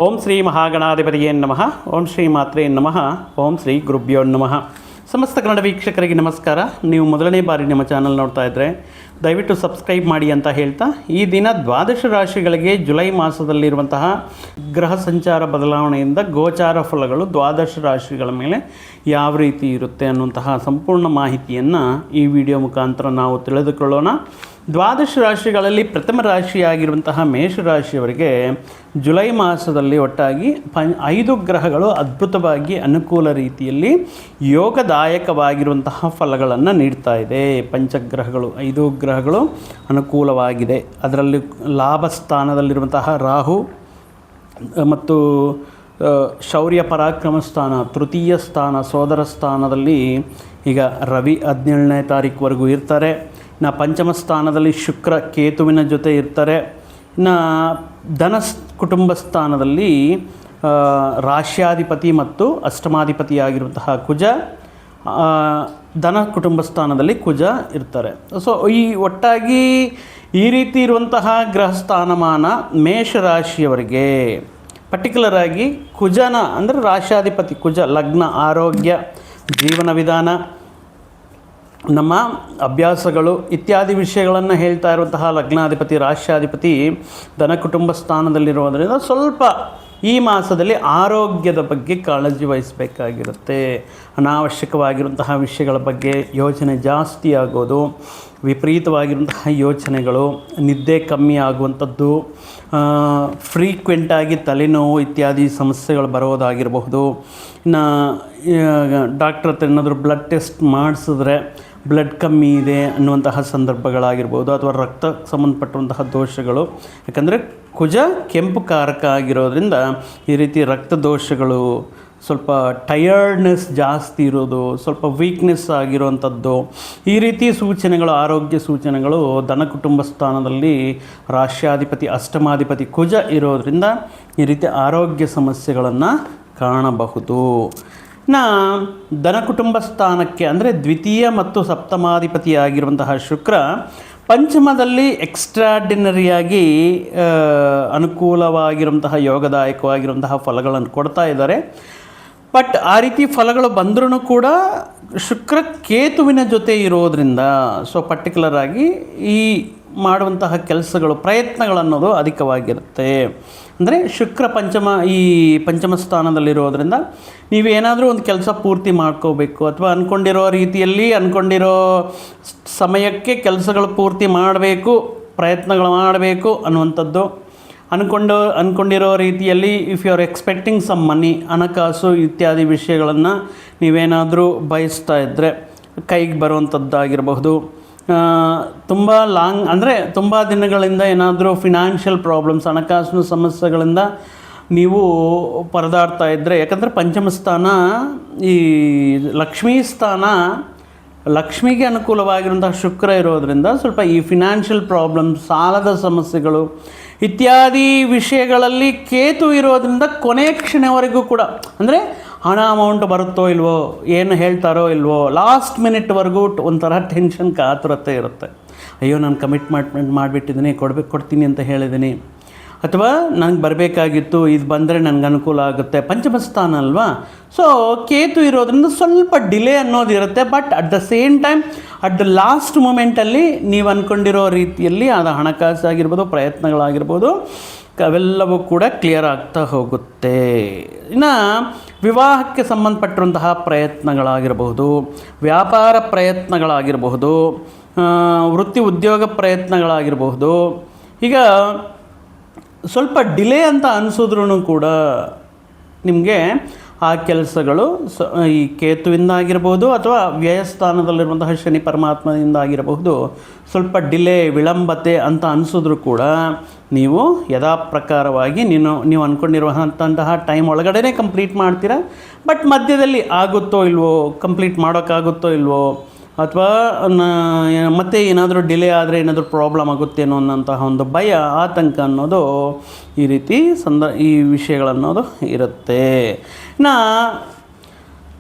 ಓಂ ಶ್ರೀ ಮಹಾಗಣಾಧಿಪತಿಯೇ ನಮಃ. ಓಂ ಶ್ರೀ ಮಾತ್ರೇ ನಮಃ. ಓಂ ಶ್ರೀ ಗುರುಭ್ಯೋ ನಮಃ. ಸಮಸ್ತ ಕನ್ನಡ ವೀಕ್ಷಕರಿಗೆ ನಮಸ್ಕಾರ. ನೀವು ಮೊದಲನೇ ಬಾರಿ ನಮ್ಮ ಚಾನಲ್ ನೋಡ್ತಾ ಇದ್ದರೆ ದಯವಿಟ್ಟು ಸಬ್ಸ್ಕ್ರೈಬ್ ಮಾಡಿ ಅಂತ ಹೇಳ್ತಾ, ಈ ದಿನ ದ್ವಾದಶ ರಾಶಿಗಳಿಗೆ ಜುಲೈ ಮಾಸದಲ್ಲಿರುವಂತಹ ಗ್ರಹ ಸಂಚಾರ ಬದಲಾವಣೆಯಿಂದ ಗೋಚಾರ ಫಲಗಳು ದ್ವಾದಶ ರಾಶಿಗಳ ಮೇಲೆ ಯಾವ ರೀತಿ ಇರುತ್ತೆ ಅನ್ನುವಂತಹ ಸಂಪೂರ್ಣ ಮಾಹಿತಿಯನ್ನು ಈ ವಿಡಿಯೋ ಮುಖಾಂತರ ನಾವು ತಿಳಿದುಕೊಳ್ಳೋಣ. ದ್ವಾದಶ ರಾಶಿಗಳಲ್ಲಿ ಪ್ರಥಮ ರಾಶಿಯಾಗಿರುವಂತಹ ಮೇಷರಾಶಿಯವರಿಗೆ ಜುಲೈ ಮಾಸದಲ್ಲಿ ಒಟ್ಟಾಗಿ 5 ಗ್ರಹಗಳು ಅದ್ಭುತವಾಗಿ ಅನುಕೂಲ ರೀತಿಯಲ್ಲಿ ಯೋಗದಾಯಕವಾಗಿರುವಂತಹ ಫಲಗಳನ್ನು ನೀಡ್ತಾ ಇದೆ. ಪಂಚಗ್ರಹಗಳು 5 ಗ್ರಹಗಳು ಅನುಕೂಲವಾಗಿದೆ. ಅದರಲ್ಲಿ ಲಾಭ ಸ್ಥಾನದಲ್ಲಿರುವಂತಹ ರಾಹು ಮತ್ತು ಶೌರ್ಯ ಪರಾಕ್ರಮ ಸ್ಥಾನ, ತೃತೀಯ ಸ್ಥಾನ, ಸೋದರ ಸ್ಥಾನದಲ್ಲಿ ಈಗ ರವಿ 17ನೇ ತಾರೀಕುವರೆಗೂ ಇರ್ತಾರೆ. ಇನ್ನು ಪಂಚಮ ಸ್ಥಾನದಲ್ಲಿ ಶುಕ್ರ ಕೇತುವಿನ ಜೊತೆ ಇರ್ತಾರೆ. ಇನ್ನು ಧನ ಕುಟುಂಬ ಸ್ಥಾನದಲ್ಲಿ ರಾಶ್ಯಾಧಿಪತಿ ಮತ್ತು ಅಷ್ಟಮಾಧಿಪತಿಯಾಗಿರುವಂತಹ ಕುಜ, ಧನ ಕುಟುಂಬ ಸ್ಥಾನದಲ್ಲಿ ಕುಜ ಇರ್ತಾರೆ. ಸೊ ಈ ಒಟ್ಟಾಗಿ ಈ ರೀತಿ ಇರುವಂತಹ ಗ್ರಹ ಸ್ಥಾನಮಾನ ಮೇಷರಾಶಿಯವರಿಗೆ ಪರ್ಟಿಕ್ಯುಲರ್ ಆಗಿ ಕುಜನ ಅಂದರೆ ರಾಶ್ಯಾಧಿಪತಿ ಕುಜ, ಲಗ್ನ, ಆರೋಗ್ಯ, ಜೀವನ ವಿಧಾನ, ನಮ್ಮ ಅಭ್ಯಾಸಗಳು ಇತ್ಯಾದಿ ವಿಷಯಗಳನ್ನು ಹೇಳ್ತಾ ಇರುವಂತಹ ಲಗ್ನಾಧಿಪತಿ ರಾಶ್ಯಾಧಿಪತಿ ಧನ ಕುಟುಂಬ ಸ್ಥಾನದಲ್ಲಿರೋದರಿಂದ ಸ್ವಲ್ಪ ಈ ಮಾಸದಲ್ಲಿ ಆರೋಗ್ಯದ ಬಗ್ಗೆ ಕಾಳಜಿ ವಹಿಸಬೇಕಾಗಿರುತ್ತೆ. ಅನಾವಶ್ಯಕವಾಗಿರುವಂತಹ ವಿಷಯಗಳ ಬಗ್ಗೆ ಯೋಚನೆ ಜಾಸ್ತಿ ಆಗೋದು, ವಿಪರೀತವಾಗಿರುವಂತಹ ಯೋಚನೆಗಳು, ನಿದ್ದೆ ಕಮ್ಮಿ ಆಗುವಂಥದ್ದು, ಫ್ರೀಕ್ವೆಂಟಾಗಿ ತಲೆನೋವು ಇತ್ಯಾದಿ ಸಮಸ್ಯೆಗಳು ಬರೋದಾಗಿರಬಹುದು. ಇನ್ನು ಡಾಕ್ಟ್ರ್ ಹತ್ರ ಏನಾದರೂ ಬ್ಲಡ್ ಟೆಸ್ಟ್ ಮಾಡಿಸಿದ್ರೆ ಬ್ಲಡ್ ಕಮ್ಮಿ ಇದೆ ಅನ್ನುವಂತಹ ಸಂದರ್ಭಗಳಾಗಿರ್ಬೋದು, ಅಥವಾ ರಕ್ತ ಸಂಬಂಧಪಟ್ಟಂತಹ ದೋಷಗಳು. ಯಾಕಂದರೆ ಕುಜ ಕೆಂಪು ಕಾರಕ ಆಗಿರೋದ್ರಿಂದ ಈ ರೀತಿ ರಕ್ತ ದೋಷಗಳು, ಸ್ವಲ್ಪ ಟಯರ್ಡ್ನೆಸ್ ಜಾಸ್ತಿ ಇರೋದು, ಸ್ವಲ್ಪ ವೀಕ್ನೆಸ್ ಆಗಿರುವಂಥದ್ದು, ಈ ರೀತಿ ಸೂಚನೆಗಳು, ಆರೋಗ್ಯ ಸೂಚನೆಗಳು ಧನ ಕುಟುಂಬ ಸ್ಥಾನದಲ್ಲಿ ರಾಶ್ಯಾಧಿಪತಿ ಅಷ್ಟಮಾಧಿಪತಿ ಕುಜ ಇರೋದರಿಂದ ಈ ರೀತಿ ಆರೋಗ್ಯ ಸಮಸ್ಯೆಗಳನ್ನು ಕಾಣಬಹುದು. ಧನ ಕುಟುಂಬ ಸ್ಥಾನಕ್ಕೆ ಅಂದರೆ ದ್ವಿತೀಯ ಮತ್ತು ಸಪ್ತಮಾಧಿಪತಿಯಾಗಿರುವಂತಹ ಶುಕ್ರ ಪಂಚಮದಲ್ಲಿ ಎಕ್ಸ್ಟ್ರಾರ್ಡಿನರಿಯಾಗಿ ಅನುಕೂಲವಾಗಿರುವಂತಹ ಯೋಗದಾಯಕವಾಗಿರುವಂತಹ ಫಲಗಳನ್ನು ಕೊಡ್ತಾ ಇದ್ದಾರೆ. ಬಟ್ ಆ ರೀತಿ ಫಲಗಳು ಬಂದರೂ ಕೂಡ ಶುಕ್ರ ಕೇತುವಿನ ಜೊತೆ ಇರೋದರಿಂದ ಸೊ ಪರ್ಟಿಕ್ಯುಲರ್ ಆಗಿ ಈ ಮಾಡುವಂತಹ ಕೆಲಸಗಳು, ಪ್ರಯತ್ನಗಳನ್ನೋದು ಅಧಿಕವಾಗಿರುತ್ತೆ. ಅಂದರೆ ಶುಕ್ರ ಪಂಚಮ ಸ್ಥಾನದಲ್ಲಿರೋದ್ರಿಂದ ನೀವೇನಾದರೂ ಒಂದು ಕೆಲಸ ಪೂರ್ತಿ ಮಾಡ್ಕೋಬೇಕು, ಅಥವಾ ಅಂದ್ಕೊಂಡಿರೋ ರೀತಿಯಲ್ಲಿ ಅಂದ್ಕೊಂಡಿರೋ ಸಮಯಕ್ಕೆ ಕೆಲಸಗಳು ಪೂರ್ತಿ ಮಾಡಬೇಕು, ಪ್ರಯತ್ನಗಳು ಮಾಡಬೇಕು ಅನ್ನುವಂಥದ್ದು. ಅಂದ್ಕೊಂಡಿರೋ ರೀತಿಯಲ್ಲಿ if you are expecting some money, ಹಣಕಾಸು ಇತ್ಯಾದಿ ವಿಷಯಗಳನ್ನು ನೀವೇನಾದರೂ ಬಯಸ್ತಾ ಇದ್ದರೆ ಕೈಗೆ ಬರುವಂಥದ್ದಾಗಿರಬಹುದು. ತುಂಬ ಲಾಂಗ್ ಅಂದರೆ ತುಂಬ ದಿನಗಳಿಂದ ಏನಾದರೂ ಫಿನಾನ್ಷಿಯಲ್ ಪ್ರಾಬ್ಲಮ್ಸ್, ಹಣಕಾಸಿನ ಸಮಸ್ಯೆಗಳಿಂದ ನೀವು ಪರದಾಡ್ತಾ ಇದ್ದರೆ, ಯಾಕಂದರೆ ಪಂಚಮ ಸ್ಥಾನ ಈ ಲಕ್ಷ್ಮೀ ಸ್ಥಾನ, ಲಕ್ಷ್ಮಿಗೆ ಅನುಕೂಲವಾಗಿರುವಂತಹ ಶುಕ್ರ ಇರೋದರಿಂದ ಸ್ವಲ್ಪ ಈ ಫಿನಾನ್ಷಿಯಲ್ ಪ್ರಾಬ್ಲಮ್ಸ್, ಸಾಲದ ಸಮಸ್ಯೆಗಳು ಇತ್ಯಾದಿ ವಿಷಯಗಳಲ್ಲಿ ಕೇತು ಇರೋದರಿಂದ ಕೊನೆ ಕ್ಷಣವರೆಗೂ ಕೂಡ, ಅಂದರೆ ಹಣ ಅಮೌಂಟ್ ಬರುತ್ತೋ ಇಲ್ವೋ, ಏನು ಹೇಳ್ತಾರೋ ಇಲ್ವೋ, ಲಾಸ್ಟ್ ಮಿನಿಟ್ವರೆಗೂ ಒಂಥರ ಟೆನ್ಷನ್, ಕಾತುರತೆ ಇರುತ್ತೆ. ಅಯ್ಯೋ ನಾನು ಕಮಿಟ್ಮೆಂಟ್ ಮಾಡಿಬಿಟ್ಟಿದ್ದೀನಿ, ಕೊಡ್ತೀನಿ ಅಂತ ಹೇಳಿದ್ದೀನಿ, ಅಥವಾ ನನಗೆ ಬರಬೇಕಾಗಿತ್ತು, ಇದು ಬಂದರೆ ನನಗೆ ಅನುಕೂಲ ಆಗುತ್ತೆ. ಪಂಚಮ ಸ್ಥಾನ ಅಲ್ವಾ, ಸೊ ಕೇತು ಇರೋದ್ರಿಂದ ಸ್ವಲ್ಪ ಡಿಲೇ ಅನ್ನೋದಿರುತ್ತೆ. But at the same time at the last ಮೂಮೆಂಟಲ್ಲಿ ನೀವು ಅಂದ್ಕೊಂಡಿರೋ ರೀತಿಯಲ್ಲಿ ಅದು ಹಣಕಾಸಾಗಿರ್ಬೋದು, ಪ್ರಯತ್ನಗಳಾಗಿರ್ಬೋದು, ಅವೆಲ್ಲವೂ ಕೂಡ ಕ್ಲಿಯರ್ ಆಗ್ತಾ ಹೋಗುತ್ತೆ. ಇನ್ನು ವಿವಾಹಕ್ಕೆ ಸಂಬಂಧಪಟ್ಟಿರುವಂತಹ ಪ್ರಯತ್ನಗಳಾಗಿರಬಹುದು, ವ್ಯಾಪಾರ ಪ್ರಯತ್ನಗಳಾಗಿರಬಹುದು, ವೃತ್ತಿ ಉದ್ಯೋಗ ಪ್ರಯತ್ನಗಳಾಗಿರಬಹುದು, ಈಗ ಸ್ವಲ್ಪ ಡಿಲೇ ಅಂತ ಅನಿಸಿದ್ರೂ ಕೂಡ ನಿಮಗೆ ಆ ಕೆಲಸಗಳು ಈ ಕೇತುವಿಂದ ಆಗಿರ್ಬೋದು, ಅಥವಾ ವ್ಯಯಸ್ಥಾನದಲ್ಲಿರುವಂತಹ ಶನಿ ಪರಮಾತ್ಮದಿಂದ ಆಗಿರಬಹುದು, ಸ್ವಲ್ಪ ಡಿಲೇ, ವಿಳಂಬತೆ ಅಂತ ಅನಿಸಿದ್ರು ಕೂಡ ನೀವು ಯಥಾ ಪ್ರಕಾರವಾಗಿ ನೀವು ಅಂದ್ಕೊಂಡಿರುವಂತಹ ಟೈಮ್ ಒಳಗಡೆ ಕಂಪ್ಲೀಟ್ ಮಾಡ್ತೀರಾ. ಬಟ್ ಮಧ್ಯದಲ್ಲಿ ಆಗುತ್ತೋ ಇಲ್ವೋ, ಕಂಪ್ಲೀಟ್ ಮಾಡೋಕ್ಕಾಗುತ್ತೋ ಇಲ್ವೋ, ಅಥವಾ ಮತ್ತೆ ಏನಾದರೂ ಡಿಲೇ ಆದರೆ ಏನಾದರೂ ಪ್ರಾಬ್ಲಮ್ ಆಗುತ್ತೇನೋ ಅನ್ನೋಂತಹ ಒಂದು ಭಯ, ಆತಂಕ ಅನ್ನೋದು ಈ ರೀತಿ ಈ ವಿಷಯಗಳನ್ನೋದು ಇರುತ್ತೆ. ಇನ್ನು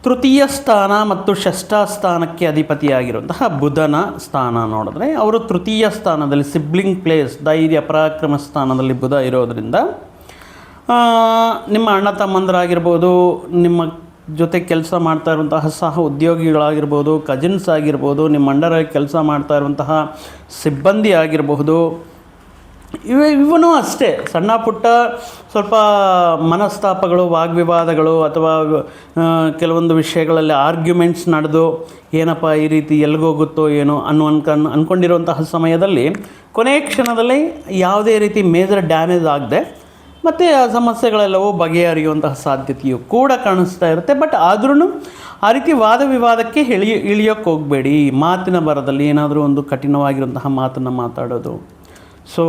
ತೃತೀಯ ಸ್ಥಾನ ಮತ್ತು ಷಷ್ಠ ಸ್ಥಾನಕ್ಕೆ ಅಧಿಪತಿಯಾಗಿರುವಂತಹ ಬುಧನ ಸ್ಥಾನ ನೋಡಿದ್ರೆ, ಅವರು ತೃತೀಯ ಸ್ಥಾನದಲ್ಲಿ ಸಿಬ್ಲಿಂಗ್ ಪ್ಲೇಸ್, ಧೈರ್ಯ ಪರಾಕ್ರಮ ಸ್ಥಾನದಲ್ಲಿ ಬುಧ ಇರೋದರಿಂದ ನಿಮ್ಮ ಅಣ್ಣ ತಮ್ಮಂದರಾಗಿರ್ಬೋದು, ನಿಮ್ಮ ಜೊತೆ ಕೆಲಸ ಮಾಡ್ತಾ ಇರುವಂತಹ ಸಹ ಉದ್ಯೋಗಿಗಳಾಗಿರ್ಬೋದು, ಕಜಿನ್ಸ್ ಆಗಿರ್ಬೋದು, ನಿಮ್ಮ ಅಂಡರಾಗಿ ಕೆಲಸ ಮಾಡ್ತಾ ಇರುವಂತಹ ಸಿಬ್ಬಂದಿ ಆಗಿರಬಹುದು, ಇವನು ಅಷ್ಟೇ ಸಣ್ಣ ಪುಟ್ಟ ಸ್ವಲ್ಪ ಮನಸ್ತಾಪಗಳು, ವಾಗ್ವಿವಾದಗಳು ಅಥವಾ ಕೆಲವೊಂದು ವಿಷಯಗಳಲ್ಲಿ ಆರ್ಗ್ಯುಮೆಂಟ್ಸ್ ನಡೆದು ಏನಪ್ಪ ಈ ರೀತಿ ಎಲ್ಲಿಗೋಗುತ್ತೋ ಏನೋ ಅಂದ್ಕೊಂಡಿರುವಂತಹ ಸಮಯದಲ್ಲಿ ಕೊನೆಯ ಕ್ಷಣದಲ್ಲಿ ಯಾವುದೇ ರೀತಿ ಮೇಜರ್ ಡ್ಯಾಮೇಜ್ ಆಗದೆ ಮತ್ತು ಆ ಸಮಸ್ಯೆಗಳೆಲ್ಲವೂ ಬಗೆಹರಿಯುವಂತಹ ಸಾಧ್ಯತೆಯು ಕೂಡ ಕಾಣಿಸ್ತಾ ಇರುತ್ತೆ. ಬಟ್ ಆದ್ರೂ ಆ ರೀತಿ ವಾದ ವಿವಾದಕ್ಕೆ ಇಳಿಯೋಕ್ಕೆ ಹೋಗಬೇಡಿ. ಮಾತಿನ ಬರದಲ್ಲಿ ಏನಾದರೂ ಒಂದು ಕಠಿಣವಾಗಿರುವಂತಹ ಮಾತನ್ನು ಮಾತಾಡೋದು, ಸೊ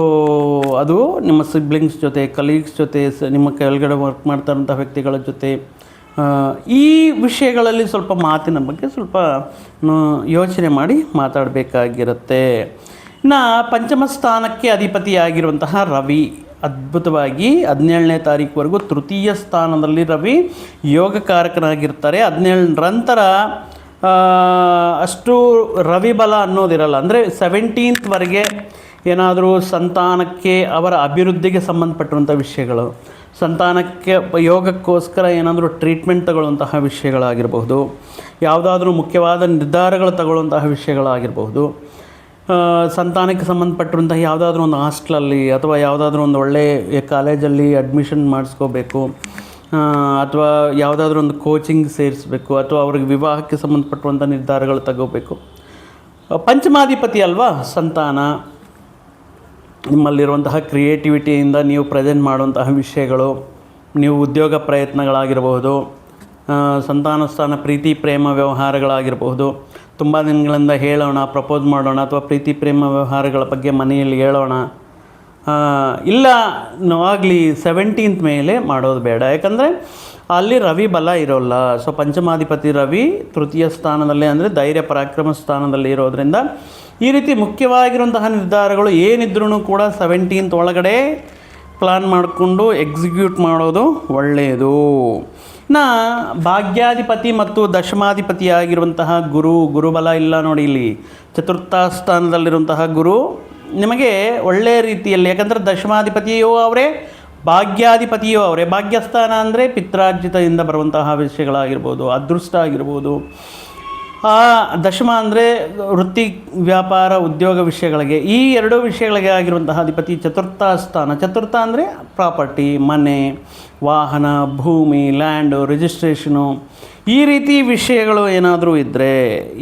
ಅದು ನಿಮ್ಮ ಸಿಬ್ಲಿಂಗ್ಸ್ ಜೊತೆ, ಕಲೀಗ್ಸ್ ಜೊತೆ, ನಿಮ್ಮ ಕೆಳಗಡೆ ವರ್ಕ್ ಮಾಡ್ತಾ ಇರೋಂಥ ವ್ಯಕ್ತಿಗಳ ಜೊತೆ, ಈ ವಿಷಯಗಳಲ್ಲಿ ಸ್ವಲ್ಪ ಮಾತಿನ ಬಗ್ಗೆ ಸ್ವಲ್ಪ ಯೋಚನೆ ಮಾಡಿ ಮಾತಾಡಬೇಕಾಗಿರುತ್ತೆ. ಇನ್ನು ಪಂಚಮ ಸ್ಥಾನಕ್ಕೆ ಅಧಿಪತಿಯಾಗಿರುವಂತಹ ರವಿ ಅದ್ಭುತವಾಗಿ 17ನೇ ತಾರೀಕುವರೆಗೂ ತೃತೀಯ ಸ್ಥಾನದಲ್ಲಿ ರವಿ ಯೋಗಕಾರಕನಾಗಿರ್ತಾರೆ. 17 ನಂತರ ಅಷ್ಟು ರವಿ ಬಲ ಅನ್ನೋದಿರಲ್ಲ. ಅಂದರೆ 17th ಏನಾದರೂ ಸಂತಾನಕ್ಕೆ, ಅವರ ಅಭಿವೃದ್ಧಿಗೆ ಸಂಬಂಧಪಟ್ಟಿರುವಂಥ ವಿಷಯಗಳು, ಸಂತಾನಕ್ಕೆ ಯೋಗಕ್ಕೋಸ್ಕರ ಏನಾದರೂ ಟ್ರೀಟ್ಮೆಂಟ್ ತಗೊಳ್ಳುವಂತಹ ವಿಷಯಗಳಾಗಿರಬಹುದು, ಯಾವುದಾದ್ರೂ ಮುಖ್ಯವಾದ ನಿರ್ಧಾರಗಳು ತಗೊಳ್ಳುವಂತಹ ವಿಷಯಗಳಾಗಿರಬಹುದು, ಸಂತಾನಕ್ಕೆ ಸಂಬಂಧಪಟ್ಟಿರುವಂತಹ ಯಾವುದಾದ್ರೂ ಒಂದು ಹಾಸ್ಟೆಲಲ್ಲಿ ಅಥವಾ ಯಾವುದಾದ್ರೂ ಒಂದು ಒಳ್ಳೆಯ ಕಾಲೇಜಲ್ಲಿ ಅಡ್ಮಿಷನ್ ಮಾಡಿಸ್ಕೋಬೇಕು, ಅಥವಾ ಯಾವುದಾದ್ರೂ ಒಂದು ಕೋಚಿಂಗ್ ಸೇರಿಸಬೇಕು, ಅಥವಾ ಅವ್ರಿಗೆ ವಿವಾಹಕ್ಕೆ ಸಂಬಂಧಪಟ್ಟಿರುವಂಥ ನಿರ್ಧಾರಗಳು ತಗೋಬೇಕು. ಪಂಚಮಾಧಿಪತಿ ಅಲ್ವಾ ಸಂತಾನ, ನಿಮ್ಮಲ್ಲಿರುವಂತಹ ಕ್ರಿಯೇಟಿವಿಟಿಯಿಂದ ನೀವು ಪ್ರೆಸೆಂಟ್ ಮಾಡುವಂತಹ ವಿಷಯಗಳು, ನೀವು ಉದ್ಯೋಗ ಪ್ರಯತ್ನಗಳಾಗಿರಬಹುದು, ಸಂತಾನ ಸ್ಥಾನ ಪ್ರೀತಿ ಪ್ರೇಮ ವ್ಯವಹಾರಗಳಾಗಿರಬಹುದು, ತುಂಬ ದಿನಗಳಿಂದ ಹೇಳೋಣ, ಪ್ರಪೋಸ್ ಮಾಡೋಣ ಅಥವಾ ಪ್ರೀತಿ ಪ್ರೇಮ ವ್ಯವಹಾರಗಳ ಬಗ್ಗೆ ಮನೆಯಲ್ಲಿ ಹೇಳೋಣ, ಇಲ್ಲ ಆಗಲಿ 17th ಮೇಲೆ ಮಾಡೋದು ಬೇಡ. ಯಾಕಂದರೆ ಅಲ್ಲಿ ರವಿ ಬಲ ಇರೋಲ್ಲ. ಸೊ ಪಂಚಮಾಧಿಪತಿ ರವಿ ತೃತೀಯ ಸ್ಥಾನದಲ್ಲಿ, ಅಂದರೆ ಧೈರ್ಯ ಪರಾಕ್ರಮ ಸ್ಥಾನದಲ್ಲಿ ಇರೋದರಿಂದ ಈ ರೀತಿ ಮುಖ್ಯವಾಗಿರುವಂತಹ ನಿರ್ಧಾರಗಳು ಏನಿದ್ರೂ ಕೂಡ 17th ಒಳಗಡೆ ಪ್ಲ್ಯಾನ್ ಮಾಡಿಕೊಂಡು ಎಕ್ಸಿಕ್ಯೂಟ್ ಮಾಡೋದು ಒಳ್ಳೆಯದು. ಇನ್ನು ಭಾಗ್ಯಾಧಿಪತಿ ಮತ್ತು ದಶಮಾಧಿಪತಿಯಾಗಿರುವಂತಹ ಗುರುಬಲ ಇಲ್ಲ ನೋಡಿ. ಇಲ್ಲಿ ಚತುರ್ಥ ಸ್ಥಾನದಲ್ಲಿರುವಂತಹ ಗುರು ನಿಮಗೆ ಒಳ್ಳೆಯ ರೀತಿಯಲ್ಲಿ, ಯಾಕಂದರೆ ದಶಮಾಧಿಪತಿಯೂ ಅವರೇ, ಭಾಗ್ಯಾಧಿಪತಿಯೂ ಅವರೇ. ಭಾಗ್ಯಸ್ಥಾನ ಅಂದರೆ ಪಿತ್ರಾರ್ಜಿತದಿಂದ ಬರುವಂತಹ ವಿಷಯಗಳಾಗಿರ್ಬೋದು, ಅದೃಷ್ಟ ಆಗಿರ್ಬೋದು. ದಶಮ ಅಂದರೆ ವೃತ್ತಿ ವ್ಯಾಪಾರ ಉದ್ಯೋಗ ವಿಷಯಗಳಿಗೆ, ಈ ಎರಡೂ ವಿಷಯಗಳಿಗೆ ಆಗಿರುವಂತಹ ಅಧಿಪತಿ ಚತುರ್ಥ ಸ್ಥಾನ. ಚತುರ್ಥ ಅಂದರೆ ಪ್ರಾಪರ್ಟಿ, ಮನೆ, ವಾಹನ, ಭೂಮಿ, ಲ್ಯಾಂಡು, ರಿಜಿಸ್ಟ್ರೇಷನು, ಈ ರೀತಿ ವಿಷಯಗಳು ಏನಾದರೂ ಇದ್ದರೆ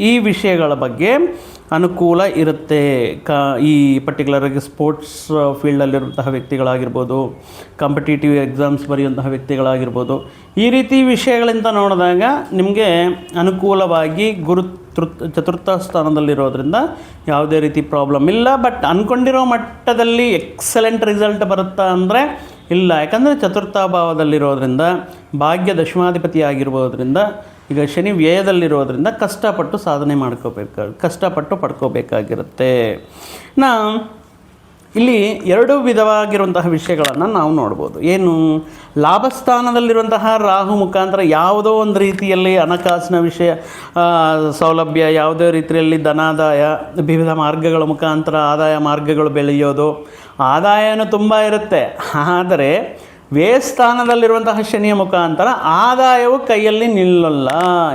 ಈ ವಿಷಯಗಳ ಬಗ್ಗೆ ಅನುಕೂಲ ಇರುತ್ತೆ. ಈ ಪರ್ಟಿಕ್ಯುಲರಾಗಿ ಸ್ಪೋರ್ಟ್ಸ್ ಫೀಲ್ಡಲ್ಲಿರುವಂತಹ ವ್ಯಕ್ತಿಗಳಾಗಿರ್ಬೋದು, ಕಾಂಪಿಟೇಟಿವ್ ಎಕ್ಸಾಮ್ಸ್ ಬರೆಯುವಂತಹ ವ್ಯಕ್ತಿಗಳಾಗಿರ್ಬೋದು, ಈ ರೀತಿ ವಿಷಯಗಳಿಂದ ನೋಡಿದಾಗ ನಿಮಗೆ ಅನುಕೂಲವಾಗಿ ಚತುರ್ಥ ಸ್ಥಾನದಲ್ಲಿರೋದ್ರಿಂದ ಯಾವುದೇ ರೀತಿ ಪ್ರಾಬ್ಲಮ್ ಇಲ್ಲ. ಬಟ್ ಅಂದ್ಕೊಂಡಿರೋ ಮಟ್ಟದಲ್ಲಿ ಎಕ್ಸಲೆಂಟ್ ರಿಸಲ್ಟ್ ಬರುತ್ತಾ ಅಂದರೆ ಇಲ್ಲ. ಯಾಕಂದರೆ ಚತುರ್ಥ ಭಾವದಲ್ಲಿರೋದ್ರಿಂದ, ಭಾಗ್ಯ ದಶಮಾಧಿಪತಿ ಆಗಿರ್ಬೋದ್ರಿಂದ, ಈಗ ಶನಿ ವ್ಯಯದಲ್ಲಿರೋದ್ರಿಂದ ಕಷ್ಟಪಟ್ಟು ಸಾಧನೆ ಕಷ್ಟಪಟ್ಟು ಪಡ್ಕೋಬೇಕಾಗಿರುತ್ತೆ. ಇಲ್ಲಿ ಎರಡು ವಿಧವಾಗಿರುವಂತಹ ವಿಷಯಗಳನ್ನು ನಾವು ನೋಡ್ಬೋದು. ಏನು, ಲಾಭಸ್ಥಾನದಲ್ಲಿರುವಂತಹ ರಾಹು ಮುಖಾಂತರ ಯಾವುದೋ ಒಂದು ರೀತಿಯಲ್ಲಿ ಹಣಕಾಸಿನ ವಿಷಯ ಸೌಲಭ್ಯ, ಯಾವುದೇ ರೀತಿಯಲ್ಲಿ ಧನಾದಾಯ, ವಿವಿಧ ಮಾರ್ಗಗಳ ಮುಖಾಂತರ ಆದಾಯ ಮಾರ್ಗಗಳು ಬೆಳೆಯೋದು, ಆದಾಯನೂ ತುಂಬ ಇರುತ್ತೆ. ಆದರೆ ವ್ಯಯಸ್ಥಾನದಲ್ಲಿರುವಂತಹ ಶನಿಯ ಮುಖಾಂತರ ಆದಾಯವು ಕೈಯಲ್ಲಿ ನಿಲ್ಲಲ್ಲ.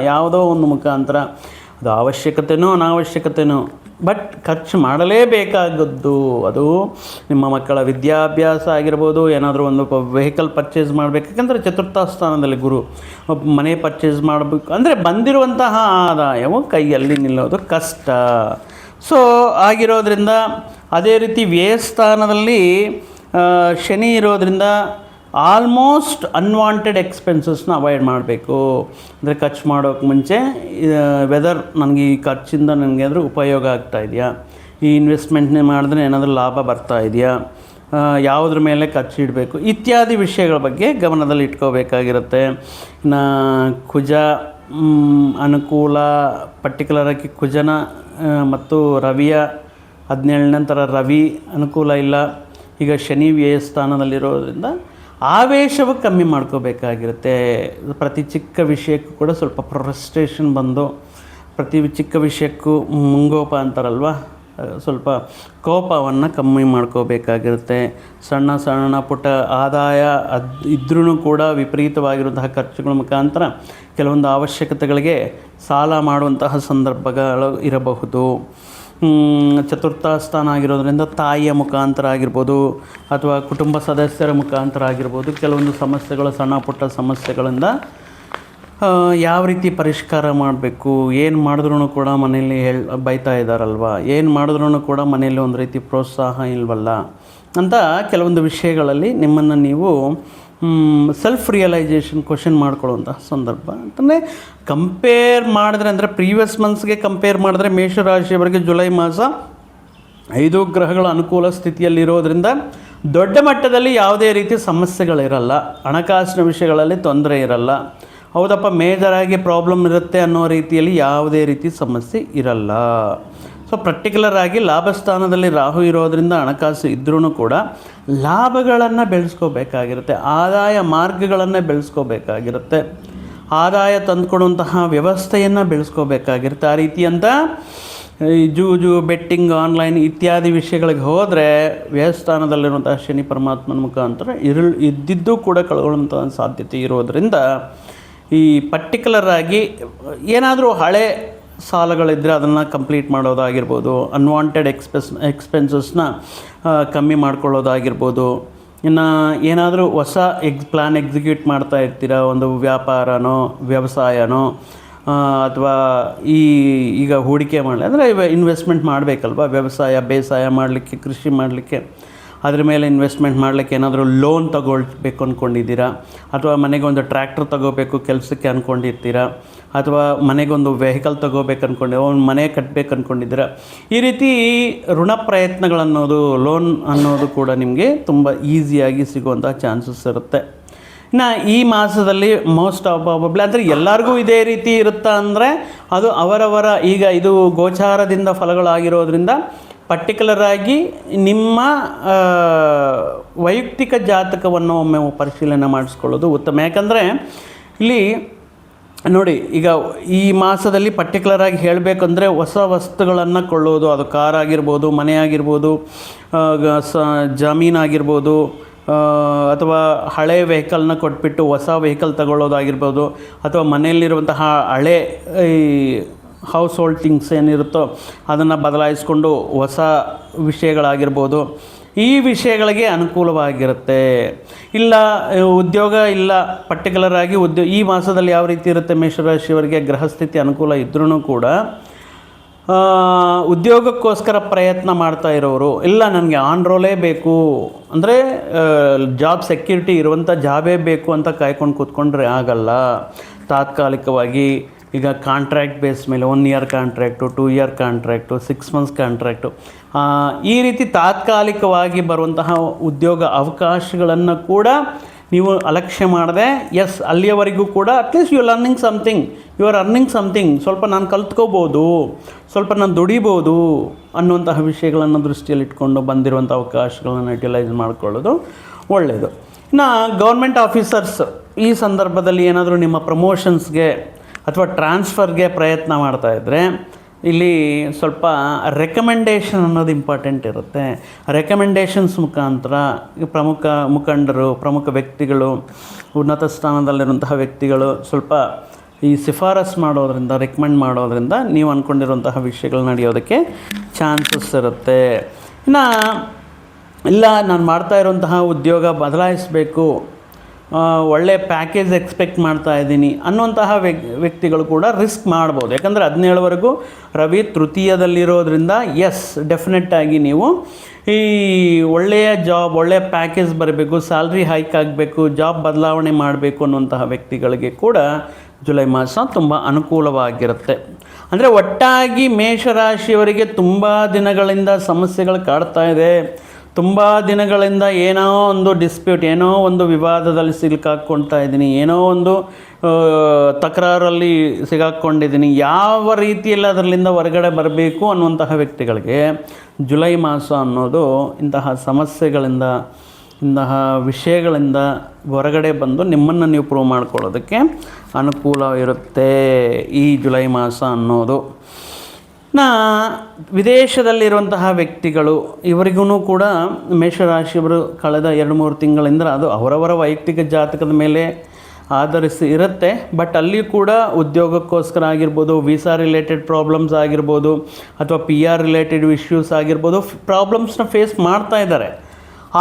ಯಾವುದೋ ಒಂದು ಮುಖಾಂತರ, ಅದು ಅವಶ್ಯಕತೆನೋ ಅನಾವಶ್ಯಕತೆನೋ, ಬಟ್ ಖರ್ಚು ಮಾಡಲೇಬೇಕಾಗದ್ದು. ಅದು ನಿಮ್ಮ ಮಕ್ಕಳ ವಿದ್ಯಾಭ್ಯಾಸ ಆಗಿರ್ಬೋದು, ಏನಾದರೂ ಒಂದು ವೆಹಿಕಲ್ ಪರ್ಚೇಸ್ ಮಾಡಬೇಕು, ಯಾಕಂದರೆ ಚತುರ್ಥ ಸ್ಥಾನದಲ್ಲಿ ಗುರು, ಮನೆ ಪರ್ಚೇಸ್ ಮಾಡಬೇಕು ಅಂದರೆ ಬಂದಿರುವಂತಹ ಆದಾಯವು ಕೈಯಲ್ಲಿ ನಿಲ್ಲೋದು ಕಷ್ಟ. ಸೊ ಆಗಿರೋದ್ರಿಂದ, ಅದೇ ರೀತಿ ವ್ಯಯಸ್ಥಾನದಲ್ಲಿ ಶನಿ ಇರೋದ್ರಿಂದ ಆಲ್ಮೋಸ್ಟ್ ಅನ್ವಾಂಟೆಡ್ ಎಕ್ಸ್ಪೆನ್ಸಸ್ನ ಅವಾಯ್ಡ್ ಮಾಡಬೇಕು. ಅಂದರೆ ಖರ್ಚು ಮಾಡೋಕ್ಕೆ ಮುಂಚೆ ವೆದರ್ ನನಗೆ ಈ ಖರ್ಚಿಂದ ನನಗೆ ಏನಾದರೂ ಉಪಯೋಗ ಆಗ್ತಾ ಇದೆಯಾ, ಈ ಇನ್ವೆಸ್ಟ್ಮೆಂಟ್ನೇ ಮಾಡಿದ್ರೆ ಏನಾದರೂ ಲಾಭ ಬರ್ತಾ ಇದೆಯಾ, ಯಾವುದ್ರ ಮೇಲೆ ಖರ್ಚು ಇಡಬೇಕು ಇತ್ಯಾದಿ ವಿಷಯಗಳ ಬಗ್ಗೆ ಗಮನದಲ್ಲಿ ಇಟ್ಕೋಬೇಕಾಗಿರುತ್ತೆ. ಇನ್ನು ಕುಜ ಅನುಕೂಲ, ಪರ್ಟಿಕ್ಯುಲರಾಗಿ ಕುಜನ ಮತ್ತು ರವಿಯ 17 ನಂತರ ರವಿ ಅನುಕೂಲ ಇಲ್ಲ. ಈಗ ಶನಿ ವ್ಯಯಸ್ಥಾನದಲ್ಲಿರೋದ್ರಿಂದ ಆವೇಶವು ಕಮ್ಮಿ ಮಾಡ್ಕೋಬೇಕಾಗಿರುತ್ತೆ. ಪ್ರತಿ ಚಿಕ್ಕ ವಿಷಯಕ್ಕೂ ಕೂಡ ಸ್ವಲ್ಪ ಫ್ರಸ್ಟ್ರೇಷನ್ ಬಂದು, ಪ್ರತಿ ಚಿಕ್ಕ ವಿಷಯಕ್ಕೂ ಮುಂಗೋಪ ಅಂತಾರಲ್ವ, ಸ್ವಲ್ಪ ಕೋಪವನ್ನು ಕಮ್ಮಿ ಮಾಡ್ಕೋಬೇಕಾಗಿರುತ್ತೆ. ಸಣ್ಣ ಸಣ್ಣ ಪುಟ್ಟ ಆದಾಯ ಇದ್ರೂ ಕೂಡ ವಿಪರೀತವಾಗಿರುವಂತಹ ಖರ್ಚುಗಳ ಮುಖಾಂತರ ಕೆಲವೊಂದು ಅವಶ್ಯಕತೆಗಳಿಗೆ ಸಾಲ ಮಾಡುವಂತಹ ಸಂದರ್ಭಗಳು ಇರಬಹುದು. ಚತುರ್ಥ ಸ್ಥಾನ ಆಗಿರೋದ್ರಿಂದ ತಾಯಿಯ ಮುಖಾಂತರ ಆಗಿರ್ಬೋದು ಅಥವಾ ಕುಟುಂಬ ಸದಸ್ಯರ ಮುಖಾಂತರ ಆಗಿರ್ಬೋದು ಕೆಲವೊಂದು ಸಮಸ್ಯೆಗಳು, ಸಣ್ಣ ಪುಟ್ಟ ಸಮಸ್ಯೆಗಳಿಂದ ಯಾವ ರೀತಿ ಪರಿಷ್ಕಾರ ಮಾಡಬೇಕು, ಏನು ಮಾಡಿದ್ರೂ ಕೂಡ ಮನೆಯಲ್ಲಿ ಬೈತಾ ಇದ್ದಾರಲ್ವ, ಏನು ಮಾಡಿದ್ರೂ ಕೂಡ ಮನೆಯಲ್ಲಿ ಒಂದು ರೀತಿ ಪ್ರೋತ್ಸಾಹ ಇಲ್ವಲ್ಲ ಅಂತ ಕೆಲವೊಂದು ವಿಷಯಗಳಲ್ಲಿ ನಿಮ್ಮನ್ನು ನೀವು ಸೆಲ್ಫ್ ರಿಯಲೈಸೇಷನ್ ಕ್ವಶನ್ ಮಾಡ್ಕೊಳ್ಳುವಂತಹ ಸಂದರ್ಭ. ಅಂತಂದರೆ ಕಂಪೇರ್ ಮಾಡಿದ್ರೆ, ಅಂದರೆ ಪ್ರೀವಿಯಸ್ ಮಂತ್ಸ್ಗೆ ಕಂಪೇರ್ ಮಾಡಿದ್ರೆ ಮೇಷರಾಶಿಯವರಿಗೆ ಜುಲೈ ಮಾಸ 5 ಗ್ರಹಗಳ ಅನುಕೂಲ ಸ್ಥಿತಿಯಲ್ಲಿರೋದ್ರಿಂದ ದೊಡ್ಡ ಮಟ್ಟದಲ್ಲಿ ಯಾವುದೇ ರೀತಿ ಸಮಸ್ಯೆಗಳಿರಲ್ಲ. ಹಣಕಾಸಿನ ವಿಷಯಗಳಲ್ಲಿ ತೊಂದರೆ ಇರಲ್ಲ. ಹೌದಪ್ಪ, ಮೇಜರಾಗಿ ಪ್ರಾಬ್ಲಮ್ ಇರುತ್ತೆ ಅನ್ನೋ ರೀತಿಯಲ್ಲಿ ಯಾವುದೇ ರೀತಿ ಸಮಸ್ಯೆ ಇರಲ್ಲ. ಸೊ ಪರ್ಟಿಕ್ಯುಲರ್ ಆಗಿ ಲಾಭಸ್ಥಾನದಲ್ಲಿ ರಾಹು ಇರೋದರಿಂದ ಹಣಕಾಸು ಇದ್ರೂ ಕೂಡ ಲಾಭಗಳನ್ನು ಬೆಳೆಸ್ಕೋಬೇಕಾಗಿರುತ್ತೆ, ಆದಾಯ ಮಾರ್ಗಗಳನ್ನು ಬೆಳೆಸ್ಕೋಬೇಕಾಗಿರುತ್ತೆ, ಆದಾಯ ತಂದುಕೊಡುವಂತಹ ವ್ಯವಸ್ಥೆಯನ್ನು ಬೆಳೆಸ್ಕೋಬೇಕಾಗಿರುತ್ತೆ. ಆ ರೀತಿಯಂಥ ಜೂಜು, ಬೆಟ್ಟಿಂಗ್, ಆನ್ಲೈನ್ ಇತ್ಯಾದಿ ವಿಷಯಗಳಿಗೆ ಹೋದರೆ ವ್ಯಯಸ್ಥಾನದಲ್ಲಿರುವಂತಹ ಶನಿ ಪರಮಾತ್ಮನ ಮುಖಾಂತರ ಇದ್ದಿದ್ದು ಕೂಡ ಕಳ್ಕೊಳ್ಳುವಂಥ ಸಾಧ್ಯತೆ ಇರೋದರಿಂದ ಈ ಪರ್ಟಿಕ್ಯುಲರ್ ಆಗಿ ಏನಾದರೂ ಹಳೆ ಸಾಲಗಳಿದ್ದರೆ ಅದನ್ನು ಕಂಪ್ಲೀಟ್ ಮಾಡೋದಾಗಿರ್ಬೋದು, ಅನ್ವಾಂಟೆಡ್ ಎಕ್ಸ್ಪೆನ್ಸಸ್ನ ಕಮ್ಮಿ ಮಾಡ್ಕೊಳ್ಳೋದಾಗಿರ್ಬೋದು, ಇನ್ನು ಏನಾದರೂ ಹೊಸ ಪ್ಲ್ಯಾನ್ ಎಕ್ಸಿಕ್ಯೂಟ್ ಮಾಡ್ತಾ ಇರ್ತೀರ, ಒಂದು ವ್ಯಾಪಾರನೋ ವ್ಯವಸಾಯನೋ ಅಥವಾ ಈಗ ಹೂಡಿಕೆ ಮಾಡಲಿ ಅಂದರೆ ಇನ್ವೆಸ್ಟ್ಮೆಂಟ್ ಮಾಡಬೇಕಲ್ವ, ವ್ಯವಸಾಯ ಬೇಸಾಯ ಮಾಡಲಿಕ್ಕೆ, ಕೃಷಿ ಮಾಡಲಿಕ್ಕೆ, ಅದ್ರ ಮೇಲೆ ಇನ್ವೆಸ್ಟ್ಮೆಂಟ್ ಮಾಡಲಿಕ್ಕೆ ಏನಾದರೂ ಲೋನ್ ತಗೊಳ್ಬೇಕು ಅಂದ್ಕೊಂಡಿದ್ದೀರಾ, ಅಥವಾ ಮನೆಗೊಂದು ಟ್ರ್ಯಾಕ್ಟರ್ ತಗೋಬೇಕು ಕೆಲಸಕ್ಕೆ ಅಂದ್ಕೊಂಡಿರ್ತೀರಾ, ಅಥವಾ ಮನೆಗೊಂದು ವೆಹಿಕಲ್ ತಗೋಬೇಕು ಒಂದು ಮನೆ ಕಟ್ಟಬೇಕು ಅಂದ್ಕೊಂಡಿದ್ದೀರಾ. ಈ ರೀತಿ ಋಣ ಪ್ರಯತ್ನಗಳನ್ನೋದು, ಲೋನ್ ಅನ್ನೋದು ಕೂಡ ನಿಮಗೆ ತುಂಬ ಈಸಿಯಾಗಿ ಸಿಗುವಂಥ ಚಾನ್ಸಸ್ ಇರುತ್ತೆ. ಇನ್ನು ಈ ಮಾಸದಲ್ಲಿ ಮೋಸ್ಟ್ ಪ್ರಾಬಬ್ಲಿ ಅಂದರೆ ಎಲ್ಲರಿಗೂ ಇದೇ ರೀತಿ ಇರುತ್ತಾ ಅಂದರೆ ಅದು ಅವರವರ, ಈಗ ಇದು ಗೋಚಾರದಿಂದ ಫಲಗಳಾಗಿರೋದ್ರಿಂದ ಪರ್ಟಿಕ್ಯುಲರ್ ಆಗಿ ನಿಮ್ಮ ವೈಯಕ್ತಿಕ ಜಾತಕವನ್ನು ಒಮ್ಮೆ ಪರಿಶೀಲನೆ ಮಾಡಿಸ್ಕೊಳ್ಳೋದು ಉತ್ತಮ. ಯಾಕಂದರೆ ಇಲ್ಲಿ ನೋಡಿ, ಈಗ ಈ ಮಾಸದಲ್ಲಿ ಪರ್ಟಿಕ್ಯುಲರ್ ಆಗಿ ಹೇಳಬೇಕಂದ್ರೆ ಹೊಸ ವಸ್ತುಗಳನ್ನು ಕೊಳ್ಳೋದು, ಅದು ಕಾರ್ ಆಗಿರ್ಬೋದು, ಮನೆ ಆಗಿರ್ಬೋದು, ಜಮೀನಾಗಿರ್ಬೋದು, ಅಥವಾ ಹಳೆ ವೆಹಿಕಲ್ನ ಕೊಟ್ಬಿಟ್ಟು ಹೊಸ ವೆಹಿಕಲ್ ತಗೊಳ್ಳೋದಾಗಿರ್ಬೋದು, ಅಥವಾ ಮನೆಯಲ್ಲಿರುವಂತಹ ಹಳೆ ಈ ಹೌಸ್ ಹೋಲ್ಡ್ ಥಿಂಗ್ಸ್ ಏನಿರುತ್ತೋ ಅದನ್ನು ಬದಲಾಯಿಸ್ಕೊಂಡು ಹೊಸ ವಿಷಯಗಳಾಗಿರ್ಬೋದು, ಈ ವಿಷಯಗಳಿಗೆ ಅನುಕೂಲವಾಗಿರುತ್ತೆ. ಇಲ್ಲ ಉದ್ಯೋಗ ಇಲ್ಲ, ಪರ್ಟಿಕ್ಯುಲರ್ ಆಗಿ ಈ ಮಾಸದಲ್ಲಿ ಯಾವ ರೀತಿ ಇರುತ್ತೆ ಮೇಷರಾಶಿಯವರಿಗೆ, ಗ್ರಹಸ್ಥಿತಿ ಅನುಕೂಲ ಇದ್ರೂ ಕೂಡ ಉದ್ಯೋಗಕ್ಕೋಸ್ಕರ ಪ್ರಯತ್ನ ಮಾಡ್ತಾ ಇರೋರು, ಇಲ್ಲ ನನಗೆ ಆನ್ ರೋಲೇ ಬೇಕು ಅಂದರೆ ಜಾಬ್ ಸೆಕ್ಯೂರಿಟಿ ಇರುವಂಥ ಜಾಬೇ ಬೇಕು ಅಂತ ಕಾಯ್ಕೊಂಡು ಕೂತ್ಕೊಂಡ್ರೆ ಆಗಲ್ಲ. ತಾತ್ಕಾಲಿಕವಾಗಿ ಈಗ ಕಾಂಟ್ರ್ಯಾಕ್ಟ್ ಬೇಸ್ ಮೇಲೆ 1 ಇಯರ್ ಕಾಂಟ್ರ್ಯಾಕ್ಟು, 2 ಇಯರ್ ಕಾಂಟ್ರ್ಯಾಕ್ಟು, 6 ಮಂತ್ಸ್ ಕಾಂಟ್ರ್ಯಾಕ್ಟು, ಈ ರೀತಿ ತಾತ್ಕಾಲಿಕವಾಗಿ ಬರುವಂತಹ ಉದ್ಯೋಗ ಅವಕಾಶಗಳನ್ನು ಕೂಡ ನೀವು ಅಲಕ್ಷ್ಯ ಮಾಡದೆ, ಎಸ್ ಅಲ್ಲಿಯವರೆಗೂ ಕೂಡ at least you are earning something, ಸ್ವಲ್ಪ ನಾನು ಕಲ್ತ್ಕೋಬೋದು, ಸ್ವಲ್ಪ ನಾನು ದುಡಿಬೋದು ಅನ್ನುವಂತಹ ವಿಷಯಗಳನ್ನು ದೃಷ್ಟಿಯಲ್ಲಿಟ್ಕೊಂಡು ಬಂದಿರುವಂಥ ಅವಕಾಶಗಳನ್ನು ಯುಟಿಲೈಸ್ ಮಾಡಿಕೊಳ್ಳೋದು ಒಳ್ಳೆಯದು. ಇನ್ನು ಗೌರ್ಮೆಂಟ್ ಆಫೀಸರ್ಸ್ ಈ ಸಂದರ್ಭದಲ್ಲಿ ಏನಾದರೂ ನಿಮ್ಮ ಪ್ರಮೋಷನ್ಸ್ಗೆ ಅಥವಾ ಟ್ರಾನ್ಸ್ಫರ್ಗೆ ಪ್ರಯತ್ನ ಮಾಡ್ತಾಯಿದ್ರೆ ಇಲ್ಲಿ ಸ್ವಲ್ಪ ರೆಕಮೆಂಡೇಷನ್ ಅನ್ನೋದು ಇಂಪಾರ್ಟೆಂಟ್ ಇರುತ್ತೆ. ರೆಕಮೆಂಡೇಷನ್ಸ್ ಮುಖಾಂತರ ಪ್ರಮುಖ ಮುಖಂಡರು, ಪ್ರಮುಖ ವ್ಯಕ್ತಿಗಳು, ಉನ್ನತ ಸ್ಥಾನದಲ್ಲಿರುವಂತಹ ವ್ಯಕ್ತಿಗಳು ಸ್ವಲ್ಪ ಈ ಶಿಫಾರಸ್ ಮಾಡೋದ್ರಿಂದ, ರೆಕಮೆಂಡ್ ಮಾಡೋದ್ರಿಂದ ನೀವು ಅಂದ್ಕೊಂಡಿರುವಂತಹ ವಿಷಯಗಳು ನಡೆಯೋದಕ್ಕೆ ಚಾನ್ಸಸ್ ಇರುತ್ತೆ. ಇನ್ನು ಇಲ್ಲ ನಾನು ಮಾಡ್ತಾ ಇರುವಂತಹ ಉದ್ಯೋಗ ಬದಲಾಯಿಸಬೇಕು, ಒಳ್ಳೆಯ ಪ್ಯಾಕೇಜ್ ಎಕ್ಸ್ಪೆಕ್ಟ್ ಮಾಡ್ತಾ ಇದ್ದೀನಿ ಅನ್ನುವಂತಹ ವ್ಯಕ್ತಿಗಳು ಕೂಡ ರಿಸ್ಕ್ ಮಾಡ್ಬೋದು. ಯಾಕಂದರೆ 17ವರೆಗೂ ರವಿ ತೃತೀಯದಲ್ಲಿರೋದ್ರಿಂದ ಎಸ್ ಡೆಫಿನೆಟ್ಟಾಗಿ ನೀವು ಈ ಒಳ್ಳೆಯ ಜಾಬ್, ಒಳ್ಳೆಯ ಪ್ಯಾಕೇಜ್ ಬರಬೇಕು, ಸ್ಯಾಲ್ರಿ ಹೈಕ್ ಆಗಬೇಕು, ಜಾಬ್ ಬದಲಾವಣೆ ಮಾಡಬೇಕು ಅನ್ನುವಂತಹ ವ್ಯಕ್ತಿಗಳಿಗೆ ಕೂಡ ಜುಲೈ ಮಾಸ ತುಂಬ ಅನುಕೂಲವಾಗಿರುತ್ತೆ. ಅಂದರೆ ಒಟ್ಟಾಗಿ ಮೇಷರಾಶಿಯವರಿಗೆ ತುಂಬ ದಿನಗಳಿಂದ ಸಮಸ್ಯೆಗಳು ಕಾಡ್ತಾ ಇದೆ, ತುಂಬ ದಿನಗಳಿಂದ ಏನೋ ಒಂದು ಡಿಸ್ಪ್ಯೂಟ್, ಏನೋ ಒಂದು ವಿವಾದದಲ್ಲಿ ಸಿಲುಕಾಕ್ಕೊಳ್ತಾ ಇದ್ದೀನಿ, ಏನೋ ಒಂದು ತಕರಾರಲ್ಲಿ ಸಿಗಾಕ್ಕೊಂಡಿದ್ದೀನಿ, ಯಾವ ರೀತಿಯಲ್ಲಿ ಅದರಲ್ಲಿಂದ ಹೊರಗಡೆ ಬರಬೇಕು ಅನ್ನುವಂತಹ ವ್ಯಕ್ತಿಗಳಿಗೆ ಜುಲೈ ಮಾಸ ಅನ್ನೋದು ಇಂತಹ ಸಮಸ್ಯೆಗಳಿಂದ, ಇಂತಹ ವಿಷಯಗಳಿಂದ ಹೊರಗಡೆ ಬಂದು ನಿಮ್ಮನ್ನು ನೀವು ಪ್ರೂವ್ ಮಾಡ್ಕೊಳ್ಳೋದಕ್ಕೆ ಅನುಕೂಲ ಇರುತ್ತೆ ಈ ಜುಲೈ ಮಾಸ ಅನ್ನೋದು. ನಾ ವಿದೇಶದಲ್ಲಿರುವಂತಹ ವ್ಯಕ್ತಿಗಳು ಇವರಿಗೂ ಕೂಡ ಮೇಷರಾಶಿಯವರು ಕಳೆದ 2-3 ತಿಂಗಳಿಂದ ಅದು ಅವರವರ ವೈಯಕ್ತಿಕ ಜಾತಕದ ಮೇಲೆ ಆಧರಿಸಿ ಇರುತ್ತೆ. ಬಟ್ ಅಲ್ಲಿ ಕೂಡ ಉದ್ಯೋಗಕ್ಕೋಸ್ಕರ ಆಗಿರ್ಬೋದು, ವೀಸಾ ರಿಲೇಟೆಡ್ ಪ್ರಾಬ್ಲಮ್ಸ್ ಆಗಿರ್ಬೋದು, ಅಥವಾ PR ರಿಲೇಟೆಡ್ ಇಶ್ಯೂಸ್ ಆಗಿರ್ಬೋದು, ಪ್ರಾಬ್ಲಮ್ಸ್ನ ಫೇಸ್ ಮಾಡ್ತಾ ಇದ್ದಾರೆ.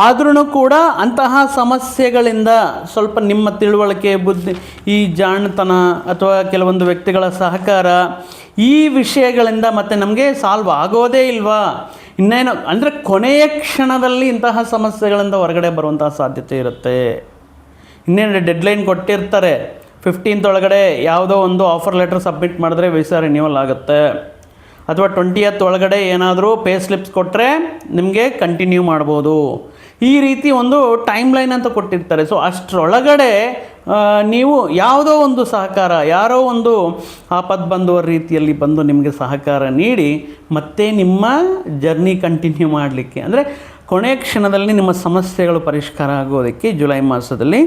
ಆದ್ರೂ ಕೂಡ ಅಂತಹ ಸಮಸ್ಯೆಗಳಿಂದ ಸ್ವಲ್ಪ ನಿಮ್ಮ ತಿಳುವಳಿಕೆ, ಬುದ್ಧಿ, ಈ ಜಾಣತನ ಅಥವಾ ಕೆಲವೊಂದು ವ್ಯಕ್ತಿಗಳ ಸಹಕಾರ, ಈ ವಿಷಯಗಳಿಂದ ಮತ್ತೆ ನಮಗೆ ಸಾಲ್ವ್ ಆಗೋದೇ ಇಲ್ವಾ, ಇನ್ನೇನು ಅಂದರೆ ಕೊನೆಯ ಕ್ಷಣದಲ್ಲಿ ಇಂತಹ ಸಮಸ್ಯೆಗಳಿಂದ ಹೊರಗಡೆ ಬರುವಂತಹ ಸಾಧ್ಯತೆ ಇರುತ್ತೆ. ಇನ್ನೇನು ಡೆಡ್ಲೈನ್ ಕೊಟ್ಟಿರ್ತಾರೆ, 15th ಒಳಗಡೆ ಯಾವುದೋ ಒಂದು ಆಫರ್ ಲೆಟರ್ ಸಬ್ಮಿಟ್ ಮಾಡಿದ್ರೆ ವೀಸಾ ರಿನ್ಯೂವಲ್ ಆಗುತ್ತೆ, ಅಥವಾ 20th ಒಳಗಡೆ ಏನಾದರೂ ಪೇ ಸ್ಲಿಪ್ಸ್ ಕೊಟ್ಟರೆ ನಿಮಗೆ ಕಂಟಿನ್ಯೂ ಮಾಡ್ಬೋದು. ಈ ರೀತಿ ಒಂದು ಟೈಮ್ ಲೈನ್ ಅಂತ ಕೊಟ್ಟಿರ್ತಾರೆ. ಸೊ ಅಷ್ಟರೊಳಗಡೆ ನೀವು ಯಾವುದೋ ಒಂದು ಸಹಕಾರ, ಯಾರೋ ಒಂದು ಆಪದ್ಬಂಧುವರ ರೀತಿಯಲ್ಲಿ ಬಂದು ನಿಮಗೆ ಸಹಕಾರ ನೀಡಿ ಮತ್ತೆ ನಿಮ್ಮ ಜರ್ನಿ ಕಂಟಿನ್ಯೂ ಮಾಡಲಿಕ್ಕೆ, ಅಂದರೆ ಕೊನೆಯ ಕ್ಷಣದಲ್ಲಿ ನಿಮ್ಮ ಸಮಸ್ಯೆಗಳು ಪರಿಷ್ಕಾರ ಆಗೋದಕ್ಕೆ ಜುಲೈ ಮಾಸದಲ್ಲಿ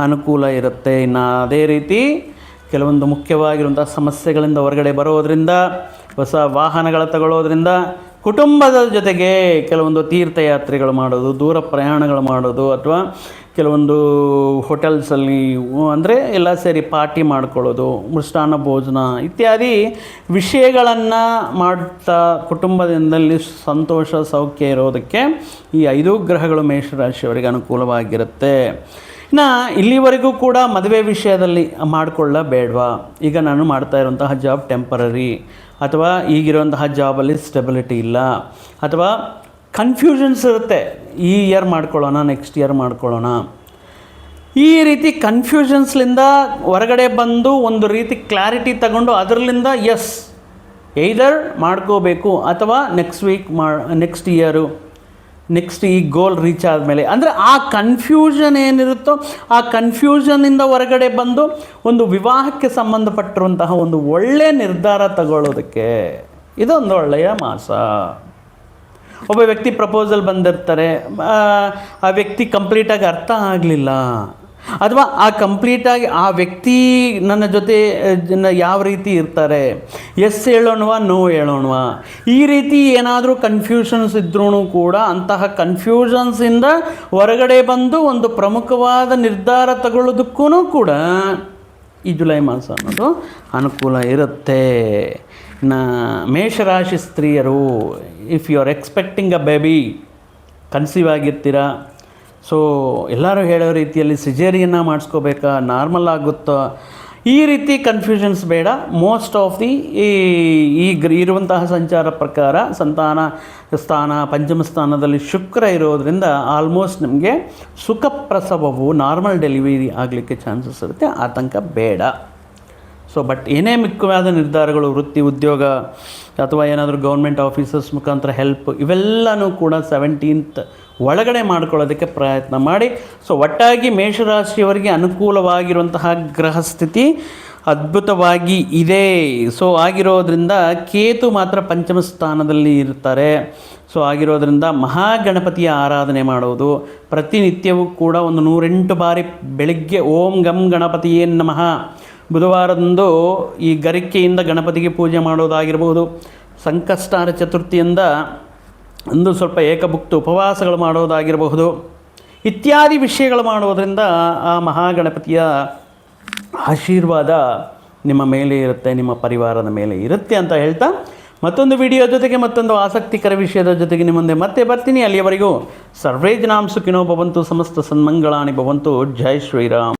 ಅನುಕೂಲ ಇರುತ್ತೆ. ಇನ್ನು ಅದೇ ರೀತಿ ಕೆಲವೊಂದು ಮುಖ್ಯವಾಗಿರುವಂಥ ಸಮಸ್ಯೆಗಳಿಂದ ಹೊರಗಡೆ ಬರೋದರಿಂದ, ಹೊಸ ವಾಹನಗಳ ತಗೊಳ್ಳೋದ್ರಿಂದ, ಕುಟುಂಬದ ಜೊತೆಗೆ ಕೆಲವೊಂದು ತೀರ್ಥಯಾತ್ರೆಗಳು ಮಾಡೋದು, ದೂರ ಪ್ರಯಾಣಗಳು ಮಾಡೋದು, ಅಥವಾ ಕೆಲವೊಂದು ಹೋಟೆಲ್ಸಲ್ಲಿ ಅಂದರೆ ಎಲ್ಲ ಸೇರಿ ಪಾರ್ಟಿ ಮಾಡ್ಕೊಳ್ಳೋದು, ಮೃಷ್ಟಾನ್ನ ಭೋಜನ ಇತ್ಯಾದಿ ವಿಷಯಗಳನ್ನು ಮಾಡ್ತಾ ಕುಟುಂಬದಿಂದಲೇ ಸಂತೋಷ ಸೌಖ್ಯ ಇರೋದಕ್ಕೆ ಈ 5 ಗ್ರಹಗಳು ಮೇಷರಾಶಿಯವರಿಗೆ ಅನುಕೂಲವಾಗಿರುತ್ತೆ. ಇನ್ನು ಇಲ್ಲಿವರೆಗೂ ಕೂಡ ಮದುವೆ ವಿಷಯದಲ್ಲಿ ಮಾಡಿಕೊಳ್ಳಬೇಡವಾ, ಈಗ ನಾನು ಮಾಡ್ತಾ ಇರುವಂತಹ ಜಾಬ್ ಟೆಂಪರರಿ, ಅಥವಾ ಈಗಿರುವಂತಹ ಜಾಬಲ್ಲಿ ಸ್ಟೆಬಿಲಿಟಿ ಇಲ್ಲ, ಅಥವಾ ಕನ್ಫ್ಯೂಷನ್ಸ್ ಇರುತ್ತೆ, ಈ ಇಯರ್ ಮಾಡ್ಕೊಳ್ಳೋಣ, ನೆಕ್ಸ್ಟ್ ಇಯರ್ ಮಾಡ್ಕೊಳ್ಳೋಣ, ಈ ರೀತಿ ಕನ್ಫ್ಯೂಷನ್ಸ್ಲಿಂದ ಹೊರಗಡೆ ಬಂದು ಒಂದು ರೀತಿ ಕ್ಲಾರಿಟಿ ತಗೊಂಡು ಅದರಲ್ಲಿಂದ ಎಸ್ ಎಯ್ದರ್ ಮಾಡ್ಕೋಬೇಕು, ಅಥವಾ ನೆಕ್ಸ್ಟ್ ಇಯರು, ನೆಕ್ಸ್ಟ್ ಈ ಗೋಲ್ ರೀಚ್ ಆದಮೇಲೆ, ಅಂದರೆ ಆ ಕನ್ಫ್ಯೂಷನ್ ಏನಿರುತ್ತೋ ಆ ಕನ್ಫ್ಯೂಷನ್ನಿಂದ ಹೊರಗಡೆ ಬಂದು ಒಂದು ವಿವಾಹಕ್ಕೆ ಸಂಬಂಧಪಟ್ಟಿರುವಂತಹ ಒಂದು ಒಳ್ಳೆಯ ನಿರ್ಧಾರ ತಗೊಳ್ಳೋದಕ್ಕೆ ಇದೊಂದು ಒಳ್ಳೆಯ ಮಾಸ. ಒಬ್ಬ ವ್ಯಕ್ತಿ ಪ್ರಪೋಸಲ್ ಬಂದಿರ್ತಾರೆ, ಆ ವ್ಯಕ್ತಿ ಕಂಪ್ಲೀಟಾಗಿ ಅರ್ಥ ಆಗಲಿಲ್ಲ, ಅಥವಾ ಕಂಪ್ಲೀಟಾಗಿ ಆ ವ್ಯಕ್ತಿ ನನ್ನ ಜೊತೆ ಯಾವ ರೀತಿ ಇರ್ತಾರೆ, ಎಸ್ ಹೇಳೋಣವಾ ನೋ ಹೇಳೋಣವಾ, ಈ ರೀತಿ ಏನಾದರೂ ಕನ್ಫ್ಯೂಷನ್ಸ್ ಇದ್ರೂ ಕೂಡ ಅಂತಹ ಕನ್ಫ್ಯೂಷನ್ಸಿಂದ ಹೊರಗಡೆ ಬಂದು ಒಂದು ಪ್ರಮುಖವಾದ ನಿರ್ಧಾರ ತಗೊಳ್ಳೋದಕ್ಕೂ ಕೂಡ ಈ ಜುಲೈ ಮಾಸ ಅನ್ನೋದು ಅನುಕೂಲ ಇರುತ್ತೆ. ಇನ್ನು ಮೇಷರಾಶಿ ಸ್ತ್ರೀಯರು, if you are expecting a baby, conceive ಆಗಿರ್ತೀರಾ, ಸೊ ಎಲ್ಲರೂ ಹೇಳೋ ರೀತಿಯಲ್ಲಿ ಸಿಜೇರಿಯನ್ನ ಮಾಡಿಸ್ಕೋಬೇಕಾ, ನಾರ್ಮಲ್ ಆಗುತ್ತೋ, ಈ ರೀತಿ ಕನ್ಫ್ಯೂಷನ್ಸ್ ಬೇಡ. ಮೋಸ್ಟ್ ಆಫ್ ದಿ ಇರುವಂತಹ ಸಂಚಾರ ಪ್ರಕಾರ ಸಂತಾನ ಸ್ಥಾನ ಪಂಚಮ ಸ್ಥಾನದಲ್ಲಿ ಶುಕ್ರ ಇರೋದರಿಂದ ಆಲ್ಮೋಸ್ಟ್ ನಿಮಗೆ ಸುಖಪ್ರಸವವು, ನಾರ್ಮಲ್ ಡೆಲಿವರಿ ಆಗಲಿಕ್ಕೆ ಚಾನ್ಸಸ್ ಇರುತ್ತೆ, ಆತಂಕ ಬೇಡ. ಸೊ ಬಟ್ ಏನೇ ಮುಖ್ಯವಾದ ನಿರ್ಧಾರಗಳು, ವೃತ್ತಿ ಉದ್ಯೋಗ ಅಥವಾ ಏನಾದರೂ ಗೌರ್ಮೆಂಟ್ ಆಫೀಸರ್ಸ್ ಮುಖಾಂತರ ಹೆಲ್ಪ್, ಇವೆಲ್ಲನೂ ಕೂಡ 17th ಒಳಗಡೆ ಮಾಡ್ಕೊಳ್ಳೋದಕ್ಕೆ ಪ್ರಯತ್ನ ಮಾಡಿ. ಸೊ ಒಟ್ಟಾಗಿ ಮೇಷರಾಶಿಯವರಿಗೆ ಅನುಕೂಲವಾಗಿರುವಂತಹ ಗ್ರಹ ಸ್ಥಿತಿ ಅದ್ಭುತವಾಗಿ ಇದೆ. ಸೊ ಆಗಿರೋದ್ರಿಂದ ಕೇತು ಮಾತ್ರ ಪಂಚಮ ಸ್ಥಾನದಲ್ಲಿ ಇರ್ತಾರೆ. ಸೊ ಆಗಿರೋದ್ರಿಂದ ಮಹಾಗಣಪತಿಯ ಆರಾಧನೆ ಮಾಡೋದು, ಪ್ರತಿನಿತ್ಯವೂ ಕೂಡ ಒಂದು 108 ಬಾರಿ ಬೆಳಗ್ಗೆ ಓಂ ಗಂ ಗಣಪತಿಯೇ ನಮಃ, ಬುಧವಾರದಂದು ಈ ಗರಿಕೆಯಿಂದ ಗಣಪತಿಗೆ ಪೂಜೆ ಮಾಡೋದಾಗಿರ್ಬೋದು, ಸಂಕಷ್ಟಾರ ಚತುರ್ಥಿಯಿಂದ ಒಂದು ಸ್ವಲ್ಪ ಏಕಭುಕ್ತ ಉಪವಾಸಗಳು ಮಾಡೋದಾಗಿರಬಹುದು, ಇತ್ಯಾದಿ ವಿಷಯಗಳು ಮಾಡೋದರಿಂದ ಆ ಮಹಾಗಣಪತಿಯ ಆಶೀರ್ವಾದ ನಿಮ್ಮ ಮೇಲೆ ಇರುತ್ತೆ, ನಿಮ್ಮ ಪರಿವಾರದ ಮೇಲೆ ಇರುತ್ತೆ ಅಂತ ಹೇಳ್ತಾ ಮತ್ತೊಂದು ವಿಡಿಯೋ ಜೊತೆಗೆ ಮತ್ತೊಂದು ಆಸಕ್ತಿಕರ ವಿಷಯದ ಜೊತೆಗೆ ನಿಮ್ಮ ಮುಂದೆ ಮತ್ತೆ ಬರ್ತೀನಿ. ಅಲ್ಲಿಯವರೆಗೂ ಸರ್ವೇ ಜನಾಂ ಸುಖಿನೋ ಭವಂತು, ಸಮಸ್ತ ಸನ್ಮಂಗಳಾನಿ ಭವಂತು. ಜೈ ಶ್ರೀರಾಮ್.